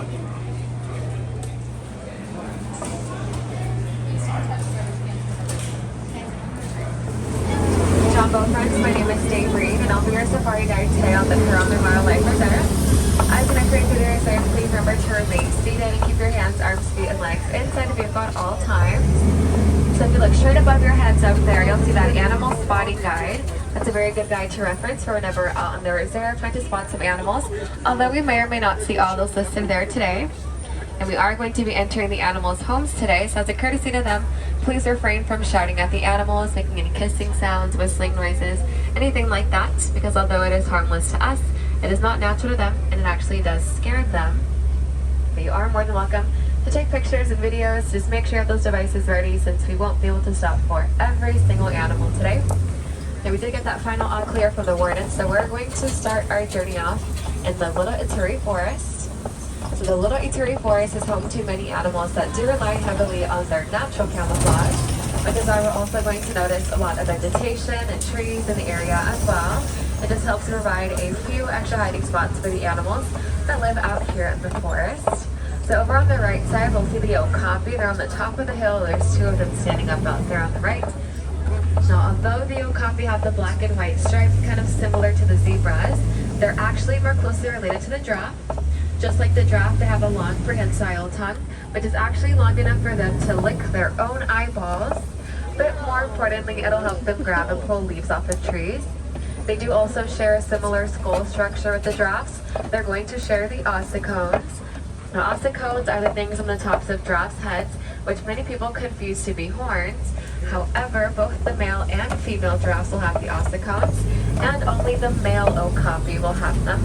Jumbo friends, my name is Dave Reed, and I'll be your safari guide today on the Kilimanjaro Wildlife Reserve. As an encourage through the reserve, please remember to remain seated and keep your hands, arms, feet, and legs inside the vehicle at all times. So if you look straight above your heads up there, you'll see that animal spotting guide. That's a very good guide to reference for whenever out on the reserve trying to spot some animals, although we may or may not see all those listed there today. And we are going to be entering the animals' homes today, so as a courtesy to them, please refrain from shouting at the animals, making any kissing sounds, whistling noises, anything like that, because although it is harmless to us, it is not natural to them, and it actually does scare them. But you are more than welcome to take pictures and videos. Just make sure you have those devices ready, since we won't be able to stop for every single animal today. Now, we did get that final all clear from the warden, so we're going to start our journey off in the Little Ituri Forest. So the Little Ituri Forest is home to many animals that do rely heavily on their natural camouflage, which is why we're also going to notice a lot of vegetation and trees in the area as well. It just helps to provide a few extra hiding spots for the animals that live out here in the forest. So over on the right side, we'll see the okapi. They're on the top of the hill. There's two of them standing up out there on the right. Now, although the okapi have the black and white stripes, kind of similar to the zebras, they're actually more closely related to the giraffe. Just like the giraffe, they have a long prehensile tongue, which is actually long enough for them to lick their own eyeballs, but more importantly, it'll help them grab and pull leaves off of trees. They do also share a similar skull structure with the giraffes. They're going to share the ossicones. Now, ossicones are the things on the tops of giraffes' heads, which many people confuse to be horns. However, both the male and female giraffes will have the ossicones, and only the male okapi will have them.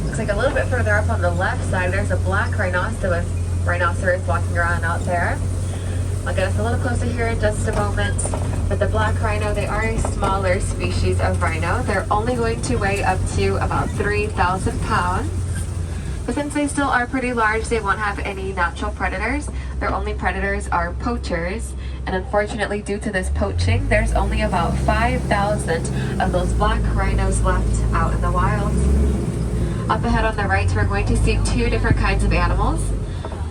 Looks like a little bit further up on the left side, there's a black rhinoceros walking around out there. I'll get us a little closer here in just a moment. But the black rhino, they are a smaller species of rhino. They're only going to weigh up to about 3,000 pounds. But since they still are pretty large, they won't have any natural predators. Their only predators are poachers. And unfortunately, due to this poaching, there's only about 5,000 of those black rhinos left out in the wild. Up ahead on the right, we're going to see two different kinds of animals.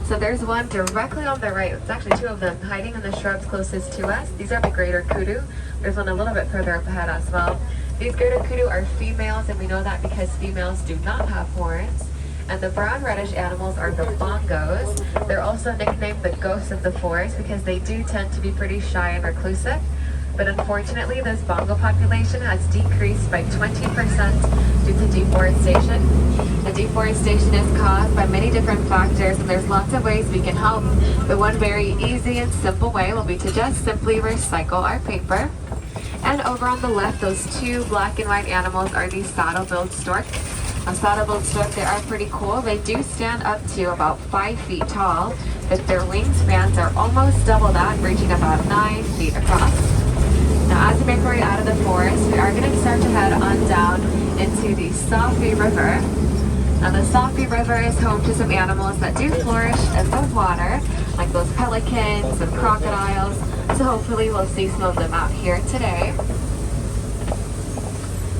So there's one directly on the right. It's actually two of them hiding in the shrubs closest to us. These are the greater kudu. There's one a little bit further up ahead as well. These greater kudu are females, and we know that because females do not have horns. And the brown reddish animals are the bongos. They're also nicknamed the ghosts of the forest because they do tend to be pretty shy and reclusive. But unfortunately, this bongo population has decreased by 20% due to deforestation. The deforestation is caused by many different factors, and there's lots of ways we can help. But one very easy and simple way will be to just simply recycle our paper. And over on the left, those two black and white animals are the saddle-billed stork. A saddle-billed stork, they are pretty cool. They do stand up to about 5 feet tall, but their wingspans are almost double that, reaching about 9 feet across. Now, as we make our way out of the forest, we are going to start to head on down into the Safi River. Now, the Safi River is home to some animals that do flourish in the water, like those pelicans and crocodiles. So hopefully we'll see some of them out here today.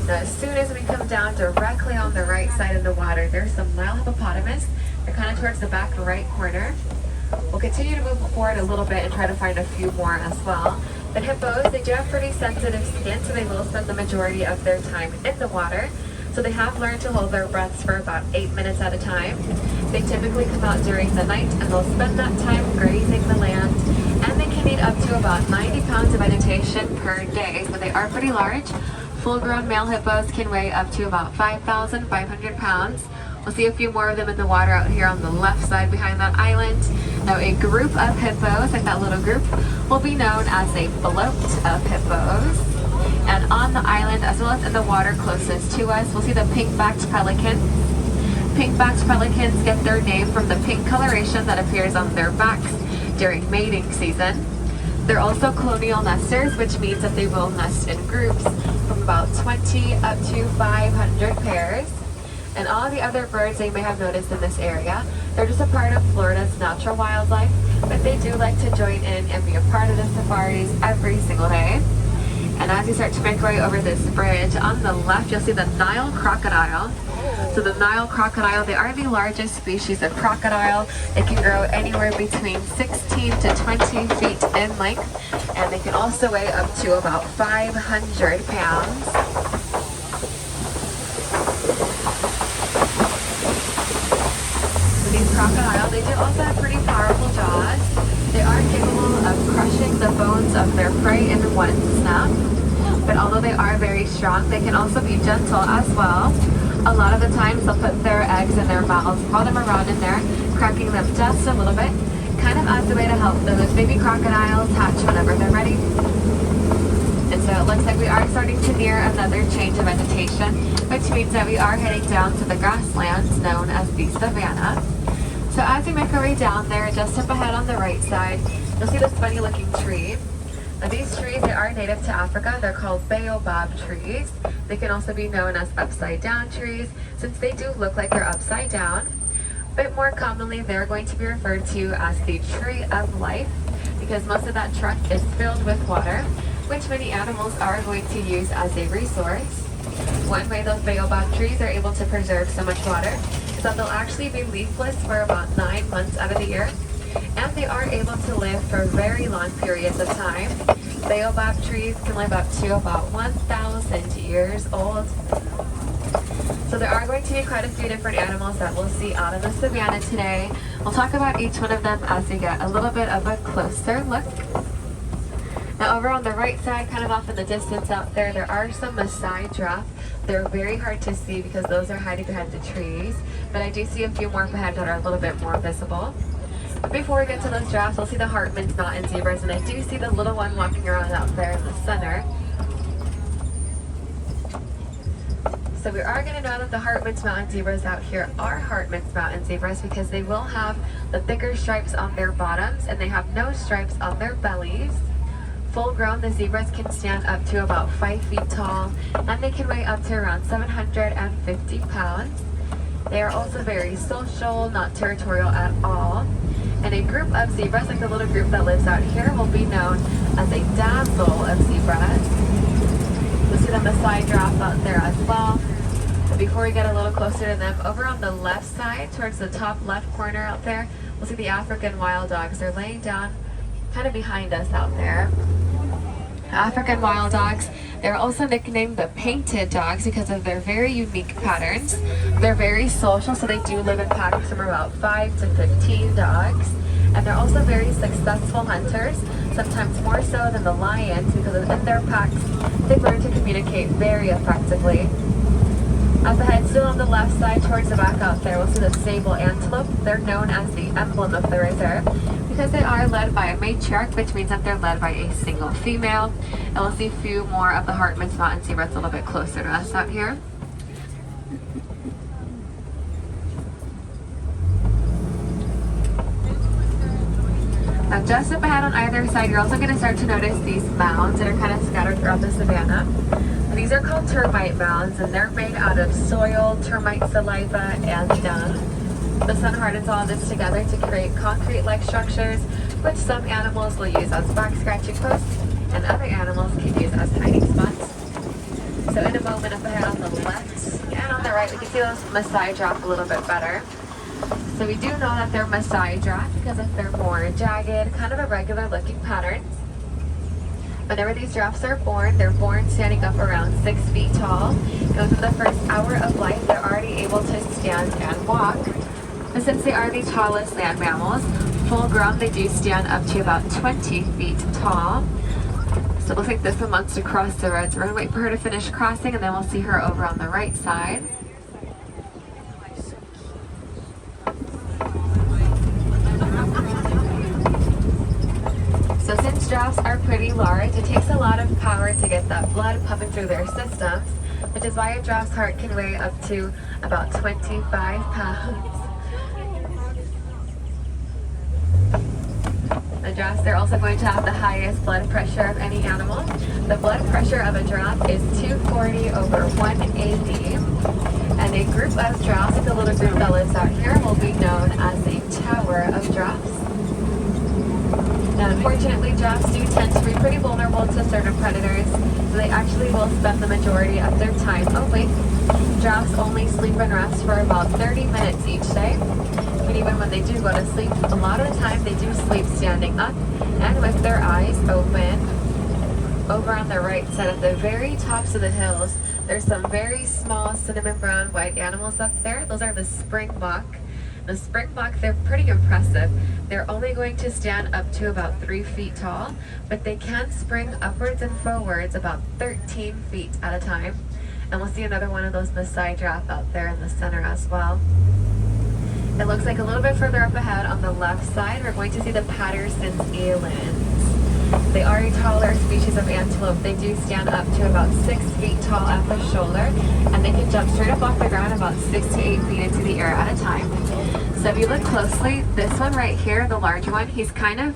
Now, as soon as we come down directly on the right side of the water, there's some Nile hippopotamus. They're kind of towards the back right corner. We'll continue to move forward a little bit and try to find a few more as well. But hippos, they do have pretty sensitive skin, so they will spend the majority of their time in the water. So they have learned to hold their breaths for about 8 minutes at a time. They typically come out during the night, and they'll spend that time grazing the land. And they can eat up to about 90 pounds of vegetation per day, so they are pretty large. Full-grown male hippos can weigh up to about 5,500 pounds. We'll see a few more of them in the water out here on the left side behind that island. Now, a group of hippos, like that little group, will be known as a float of hippos. And on the island, as well as in the water closest to us, we'll see the pink-backed pelican. Pink-backed pelicans get their name from the pink coloration that appears on their backs during mating season. They're also colonial nesters, which means that they will nest in groups from about 20 up to 500 pairs. And all the other birds that you may have noticed in this area, they're just a part of Florida's natural wildlife, but they do like to join in and be a part of the safaris every single day. And as you start to make your way over this bridge, on the left you'll see the Nile crocodile. So the Nile crocodile, they are the largest species of crocodile. It can grow anywhere between 16 to 20 feet in length, and they can also weigh up to about 500 pounds. So these crocodiles, they do also have pretty powerful jaws. They are capable of crushing the bones of their prey in one snap. But although they are very strong, they can also be gentle as well. A lot of the times they'll put their eggs in their mouths, roll them around in there, cracking them just a little bit, kind of as a way to help those baby crocodiles hatch whenever they're ready. And so it looks like we are starting to near another change of vegetation, which means that we are heading down to the grasslands known as the savanna. So as we make our way down there, just up ahead on the right side, you'll see this funny looking tree. Now these trees, they are native to Africa. They're called baobab trees. They can also be known as upside down trees, since they do look like they're upside down. But more commonly, they're going to be referred to as the tree of life, because most of that trunk is filled with water, which many animals are going to use as a resource. One way those baobab trees are able to preserve so much water is that they'll actually be leafless for about 9 months out of the year, and they are able to live for very long periods of time. Baobab trees can live up to about 1,000 years old. So there are going to be quite a few different animals that we'll see out in the savanna today. We'll talk about each one of them as we get a little bit of a closer look. Now over on the right side, kind of off in the distance out there, there are some Maasai giraffe. They're very hard to see because those are hiding behind the trees, but I do see a few more up ahead that are a little bit more visible. But before we get to those giraffes, we'll see the Hartmann's mountain zebras, and I do see the little one walking around out there in the center. So we are going to know that the Hartmann's mountain zebras out here are Hartmann's mountain zebras because they will have the thicker stripes on their bottoms, and they have no stripes on their bellies. Full grown, the zebras can stand up to about 5 feet tall, and they can weigh up to around 750 pounds. They are also very social, not territorial at all. And a group of zebras, like the little group that lives out here, will be known as a dazzle of zebras. You'll see the Maasai giraffe out there as well. But before we get a little closer to them, over on the left side, towards the top left corner out there, we'll see the African wild dogs. They're laying down kind of behind us out there. African wild dogs, they're also nicknamed the painted dogs because of their very unique patterns. They're very social, so they do live in packs from about 5 to 15 dogs. And they're also very successful hunters, sometimes more so than the lions, because in their packs, they've learned to communicate very effectively. Up ahead, still on the left side, towards the back out there, we'll see the sable antelope. They're known as the emblem of the reserve because they are led by a matriarch, which means that they're led by a single female. And we'll see a few more of the Hartmann's mountain zebras a little bit closer to us out here. Now just up ahead on either side, you're also going to start to notice these mounds that are kind of scattered throughout the savanna. These are called termite mounds, and they're made out of soil, termite saliva, and dung. The sun hardens all this together to create concrete-like structures, which some animals will use as back-scratching posts, and other animals can use as hiding spots. So in a moment up ahead on the left and on the right, we can see those Maasai giraffe a little bit better. So we do know that they're Maasai giraffe because of their more jagged, kind of irregular-looking patterns. Whenever these giraffes are born, they're born standing up around 6 feet tall. And within the first hour of life, they're already able to stand and walk. But since they are the tallest land mammals, full grown, they do stand up to about 20 feet tall. So it looks like this one wants to cross the road. So we're going to wait for her to finish crossing, and then we'll see her over on the right side. So since giraffes are pretty large, it takes a lot of power to get that blood pumping through their systems, which is why a giraffe's heart can weigh up to about 25 pounds. The giraffes, they're also going to have the highest blood pressure of any animal. The blood pressure of a giraffe is 240 over 180. And a group of giraffes, like the little group that lives out here, will be known as a tower of giraffes. Now, unfortunately, giraffes do tend to be pretty vulnerable to certain predators, so they actually will spend the majority of their time awake. Giraffes only sleep and rest for about 30 minutes each day. But even when they do go to sleep, a lot of the time they do sleep standing up and with their eyes open. Over on the right side at the very tops of the hills, there's some very small cinnamon brown white animals up there. Those are the springbok. The springbok, they're pretty impressive. They're only going to stand up to about 3 feet tall, but they can spring upwards and forwards about 13 feet at a time. And we'll see another one of those Maasai giraffe out there in the center as well. It looks like a little bit further up ahead on the left side, we're going to see the Patterson's elands. They are a taller species of antelope. They do stand up to about 6 feet tall at the shoulder, and they can jump straight up off the ground about 6 to 8 feet into the air at a time. So if you look closely, this one right here, the larger one, he's kind of,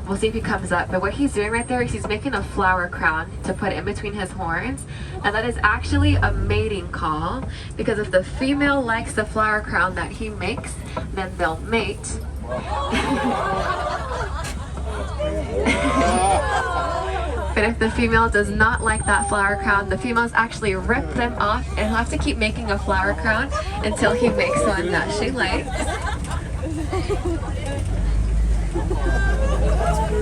we'll see if he comes up, but what he's doing right there is he's making a flower crown to put in between his horns, and that is actually a mating call, because if the female likes the flower crown that he makes, then they'll mate. But if the female does not like that flower crown, the females actually rip them off, and he'll have to keep making a flower crown until he makes one that she likes.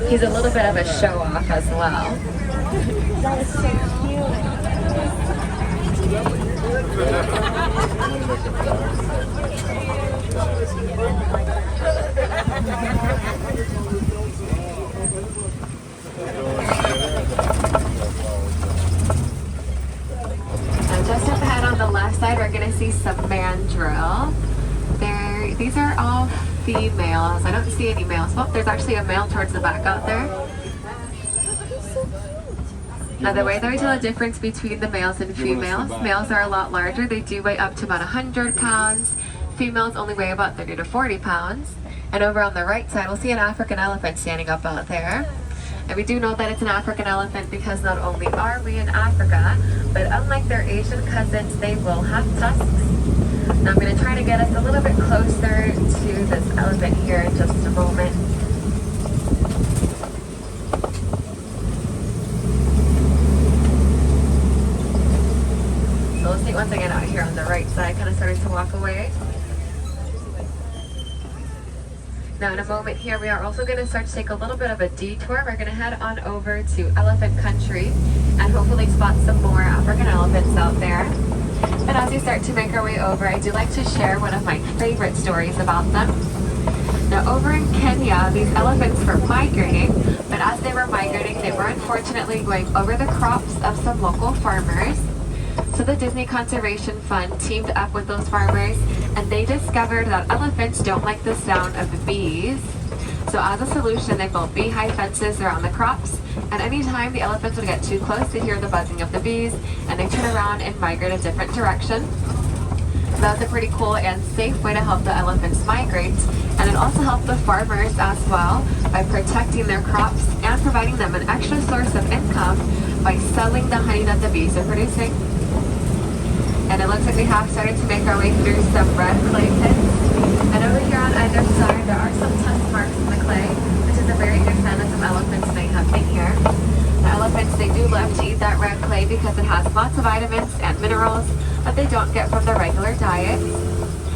He's a little bit of a show off as well. That is so Just up ahead on the left side, we're going to see some mandrill. These are all females. I don't see any males. Oh, there's actually a male towards the back out there. Now, the way that we tell the difference between the males and females, males are a lot larger. They do weigh up to about 100 pounds. Females only weigh about 30 to 40 pounds. And over on the right side, we'll see an African elephant standing up out there. And we do know that it's an African elephant because not only are we in Africa, but unlike their Asian cousins, they will have tusks. Now I'm going to try to get us a little bit closer to this elephant here in just a moment. So let's see once again out here on the right side, kind of starting to walk away. Now in a moment here, we are also going to start to take a little bit of a detour. We're going to head on over to elephant country and hopefully spot some more African elephants out there. And as we start to make our way over, I do like to share one of my favorite stories about them. Now over in Kenya, these elephants were migrating, but as they were migrating, they were unfortunately going over the crops of some local farmers. So the Disney Conservation Fund teamed up with those farmers, and they discovered that elephants don't like the sound of bees. So as a solution, they built beehive fences around the crops, and anytime the elephants would get too close to hear the buzzing of the bees, and they turn around and migrate a different direction. So that's a pretty cool and safe way to help the elephants migrate, and it also helped the farmers as well by protecting their crops and providing them an extra source of income by selling the honey that the bees are producing. And it looks like we have started to make our way through some red clay pits. And over here on either side, there are some tusk marks in the clay, which is a very good sign that some elephants may have been here. The elephants, they do love to eat that red clay because it has lots of vitamins and minerals that they don't get from their regular diet.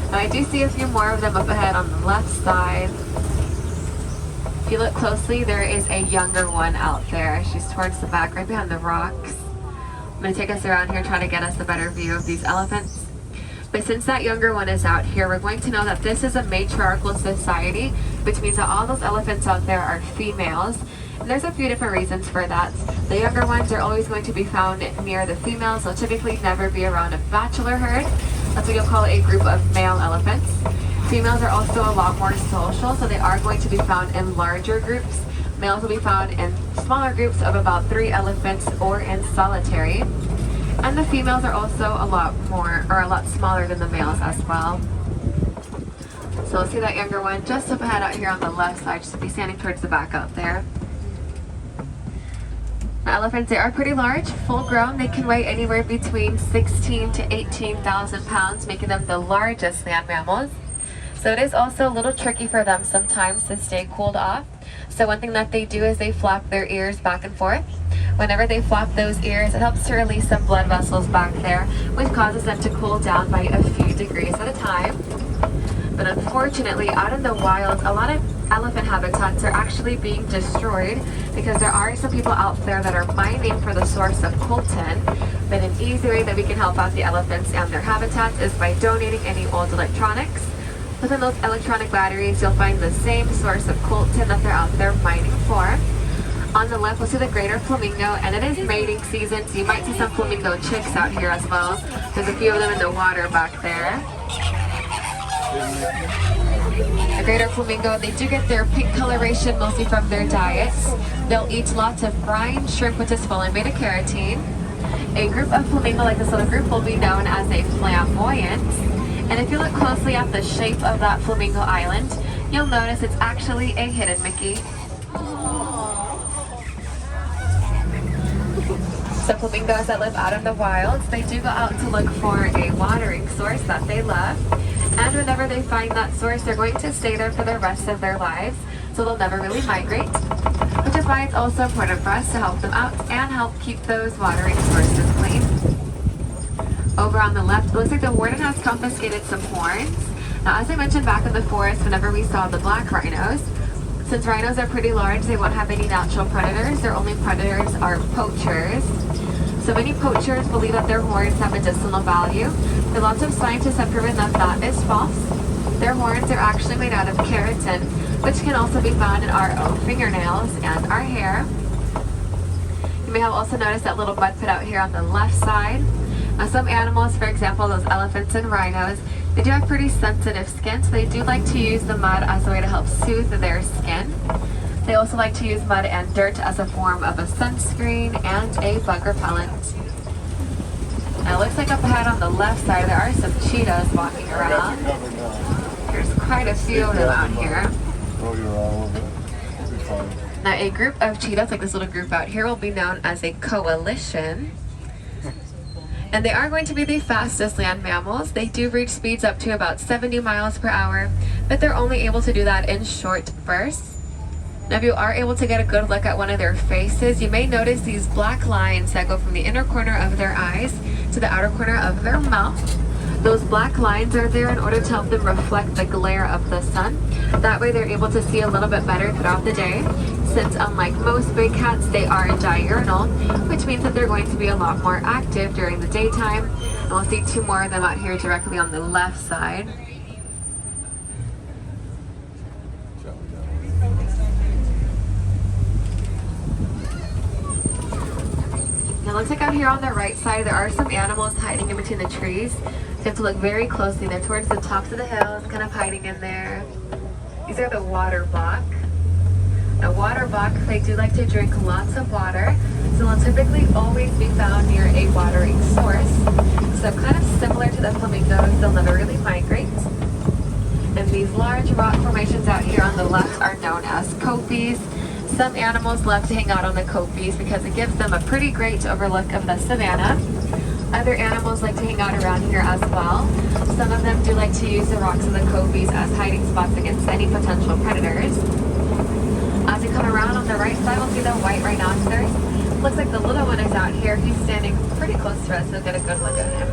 And I do see a few more of them up ahead on the left side. If you look closely, there is a younger one out there. She's towards the back, right behind the rocks. I'm going to take us around here, try to get us a better view of these elephants. But since that younger one is out here, we're going to know that this is a matriarchal society, which means that all those elephants out there are females. And there's a few different reasons for that. The younger ones are always going to be found near the females. They'll typically never be around a bachelor herd. That's what you'll call a group of male elephants. Females are also a lot more social, so they are going to be found in larger groups. Males will be found in smaller groups of about 3 elephants or in solitary. And the females are also a lot smaller than the males as well. So we'll see that younger one just up ahead out here on the left side, just be standing towards the back out there. The elephants, they are pretty large, full grown. They can weigh anywhere between 16 to 18,000 pounds, making them the largest land mammals. So it is also a little tricky for them sometimes to stay cooled off. So one thing that they do is they flap their ears back and forth. Whenever they flap those ears, it helps to release some blood vessels back there, which causes them to cool down by a few degrees at a time. But unfortunately, out in the wild, a lot of elephant habitats are actually being destroyed because there are some people out there that are mining for the source of coltan. But an easy way that we can help out the elephants and their habitats is by donating any old electronics. Within those electronic batteries, you'll find the same source of coltan that they're out there mining for. On the left, we'll see the greater flamingo, and it is mating season, so you might see some flamingo chicks out here as well. There's a few of them in the water back there. The greater flamingo, they do get their pink coloration mostly from their diets. They'll eat lots of brine, shrimp, which is full in beta-carotene. A group of flamingo like this little group will be known as a flamboyant. And if you look closely at the shape of that flamingo island, you'll notice it's actually a hidden Mickey. So flamingos that live out in the wilds, they do go out to look for a watering source that they love. And whenever they find that source, they're going to stay there for the rest of their lives. So they'll never really migrate. Which is why it's also important for us to help them out and help keep those watering sources clean. Over on the left, it looks like the warden has confiscated some horns. Now, as I mentioned back in the forest, whenever we saw the black rhinos, since rhinos are pretty large, they won't have any natural predators. Their only predators are poachers. So many poachers believe that their horns have medicinal value. But lots of scientists have proven that that is false. Their horns are actually made out of keratin, which can also be found in our own fingernails and our hair. You may have also noticed that little mud pit out here on the left side. Now, some animals, for example, those elephants and rhinos, they do have pretty sensitive skin, so they do like to use the mud as a way to help soothe their skin. They also like to use mud and dirt as a form of a sunscreen and a bug repellent. Now, it looks like up ahead on the left side, there are some cheetahs walking around. There's quite a few of them out here. Now, a group of cheetahs, like this little group out here, will be known as a coalition. And they are going to be the fastest land mammals. They do reach speeds up to about 70 miles per hour, but they're only able to do that in short bursts. Now, if you are able to get a good look at one of their faces, you may notice these black lines that go from the inner corner of their eyes to the outer corner of their mouth. Those black lines are there in order to help them reflect the glare of the sun. That way they're able to see a little bit better throughout the day. Since unlike most big cats, they are diurnal, which means that they're going to be a lot more active during the daytime. And we'll see two more of them out here directly on the left side. Now, it looks like out here on the right side, there are some animals hiding in between the trees. So you have to look very closely. They're towards the tops of the hills, kind of hiding in there. These are the water buck. Now, water buck, they do like to drink lots of water, so they'll typically always be found near a watering source. So kind of similar to the flamingos, they'll never really migrate. And these large rock formations out here on the left are known as kopis. Some animals love to hang out on the kopis because it gives them a pretty great overlook of the savanna. Other animals like to hang out around here as well. Some of them do like to use the rocks of the kopis as hiding spots against any potential predators. As we come around on the right side, we'll see the white rhinoceros. Looks like the little one is out here. He's standing pretty close to us, so get a good look at him.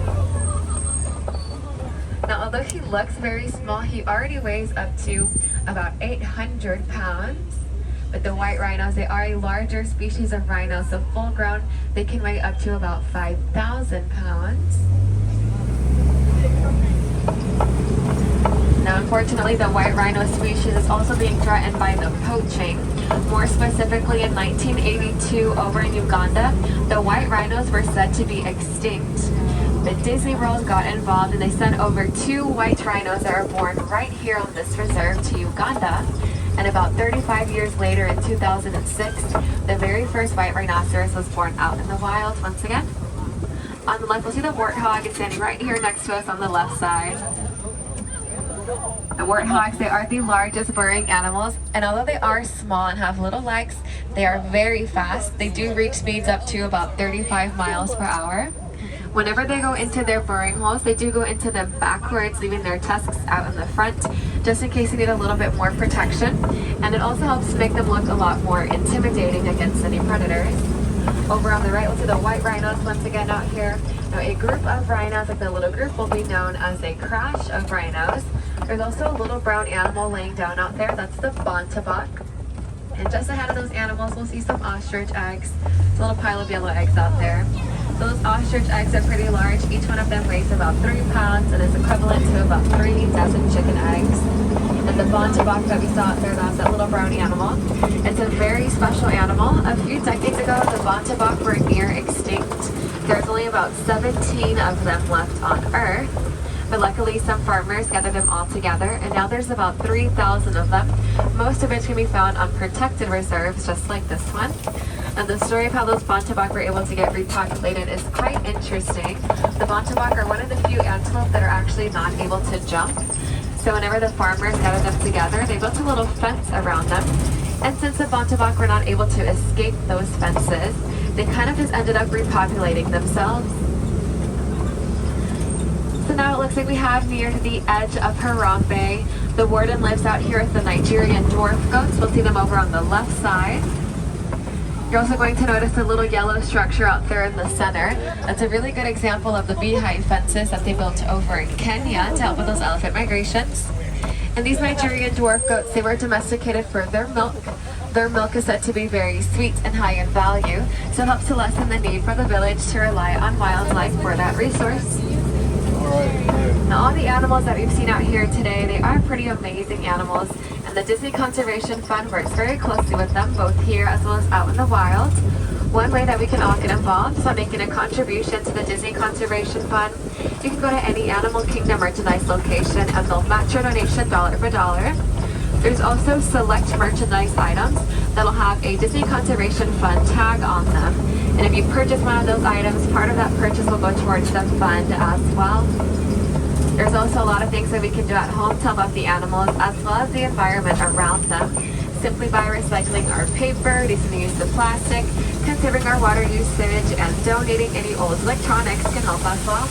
Now, although he looks very small, he already weighs up to about 800 pounds. But the white rhinos, they are a larger species of rhino, so full grown, they can weigh up to about 5,000 pounds. Now, unfortunately, the white rhino species is also being threatened by the poaching. More specifically, in 1982, over in Uganda, the white rhinos were said to be extinct. The Disney World got involved and they sent over 2 white rhinos that were born right here on this reserve to Uganda. And about 35 years later, in 2006, the very first white rhinoceros was born out in the wild once again. On the left, we'll see the warthog. It's standing right here next to us on the left side. The warthogs, they are the largest burrowing animals, and although they are small and have little legs, they are very fast. They do reach speeds up to about 35 miles per hour. Whenever they go into their burrowing holes, they do go into them backwards, leaving their tusks out in the front, just in case they need a little bit more protection. And it also helps make them look a lot more intimidating against any predators. Over on the right, we'll see the white rhinos once again out here. Now, a group of rhinos, like the little group, will be known as a crash of rhinos. There's also a little brown animal laying down out there. That's the bontebok. And just ahead of those animals, we'll see some ostrich eggs. It's a little pile of yellow eggs out there. Those ostrich eggs are pretty large. Each one of them weighs about 3 pounds and is equivalent to about 3 dozen chicken eggs. And the bontebok that we saw out there, that's that little brown animal. It's a very special animal. A few decades ago, the bontebok were near extinct. There's only about 17 of them left on Earth. But luckily, some farmers gathered them all together, and now there's about 3,000 of them, most of which can be found on protected reserves, just like this one. And the story of how those bontebok were able to get repopulated is quite interesting. The bontebok are one of the few antelope that are actually not able to jump. So whenever the farmers gathered them together, they built a little fence around them. And since the bontebok were not able to escape those fences, they kind of just ended up repopulating themselves. So now it looks like we have neared the edge of Harambe. The warden lives out here with the Nigerian dwarf goats. We'll see them over on the left side. You're also going to notice a little yellow structure out there in the center. That's a really good example of the beehive fences that they built over in Kenya to help with those elephant migrations. And these Nigerian dwarf goats, they were domesticated for their milk. Their milk is said to be very sweet and high in value, so it helps to lessen the need for the village to rely on wildlife for that resource. Now, all the animals that we've seen out here today, they are pretty amazing animals, and the Disney Conservation Fund works very closely with them, both here as well as out in the wild. One way that we can all get involved is by making a contribution to the Disney Conservation Fund. You can go to any Animal Kingdom merchandise location and they'll match your donation dollar for dollar. There's also select merchandise items that'll have a Disney Conservation Fund tag on them. And if you purchase one of those items, part of that purchase will go towards the fund as well. There's also a lot of things that we can do at home to help out the animals as well as the environment around them. Simply by recycling our paper, reducing the use of plastic, conserving our water usage, and donating any old electronics can help as well.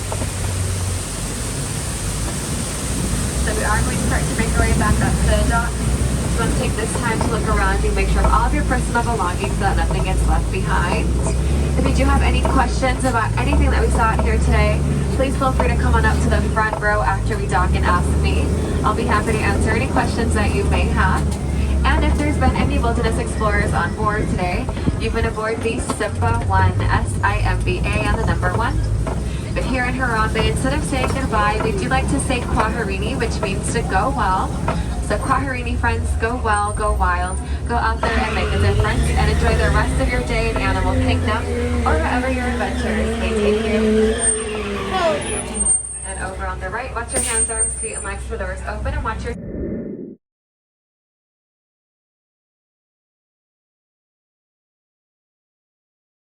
So we are going to start to make our way back up to the dock. So want to take this time to look around and make sure all of your personal belongings so that nothing gets left behind. If you do have any questions about anything that we saw out here today, please feel free to come on up to the front row after we dock and ask me. I'll be happy to answer any questions that you may have. And if there's been any wilderness explorers on board today, you've been aboard the Simba 1, S-I-M-B-A and the number 1. But here in Harambe, instead of saying goodbye, we do like to say Kwaherini, which means to go well. So Kwaherini friends, go well, go wild, go out there and make a difference, and enjoy the rest of your day in Animal Kingdom, or wherever your adventures may take you. And over on the right, watch your hands, arms, feet, and legs for doors open, and watch your